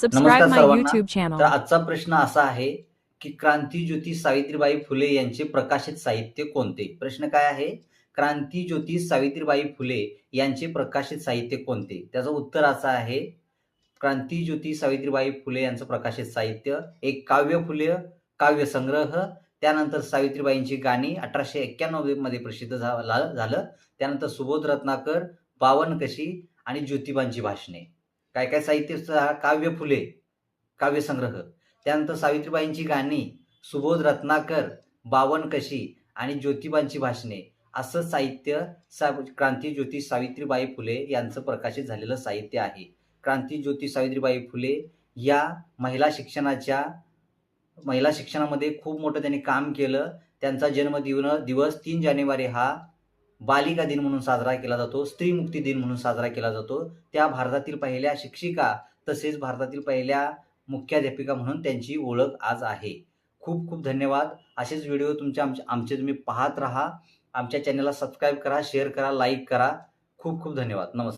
Subscribe नमस्कार my सर्वांना. YouTube तर channel. आजचा प्रश्न असा आहे की क्रांतीज्योती सावित्रीबाई फुले यांचे प्रकाशित साहित्य कोणते? प्रश्न काय आहे? क्रांतीज्योती सावित्रीबाई फुले यांचे प्रकाशित साहित्य कोणते? त्याचं उत्तर असं आहे, क्रांतीज्योती सावित्रीबाई फुले यांचं प्रकाशित साहित्य एक काव्यफुले काव्यसंग्रह, त्यानंतर सावित्रीबाईंची गाणी 1891 मध्ये प्रसिद्ध झालं. त्यानंतर सुबोध रत्नाकर, बावनकशी आणि ज्योतिबांची भाषणे. काय साहित्य? काव्यफुले काव्यसंग्रह, त्यानंतर सावित्रीबाईंची गाणी, सुबोध रत्नाकर, बावनकशी आणि ज्योतिबांची भाषणे असं साहित्य क्रांतीज्योती सावित्रीबाई फुले यांचं प्रकाशित झालेलं साहित्य आहे. क्रांतीज्योती सावित्रीबाई फुले या महिला शिक्षणामध्ये खूप मोठं त्यांनी काम केलं. त्यांचा जन्मदिवस 3 जानेवारी हा बालिका दिन म्हणून साजरा केला जातो, स्त्री मुक्ती दिन म्हणून साजरा केला जातो. त्या भारतातील पहिल्या शिक्षिका तसेच भारतातील पहिल्या मुख्याध्यापिका म्हणून त्यांची ओळख आज आहे. खूप खूप धन्यवाद. असेच व्हिडिओ आमचे तुम्ही पाहत राहा. आमच्या चॅनलला सबस्क्राईब करा, शेअर करा, लाईक करा. खूप खूप धन्यवाद. नमस्कार.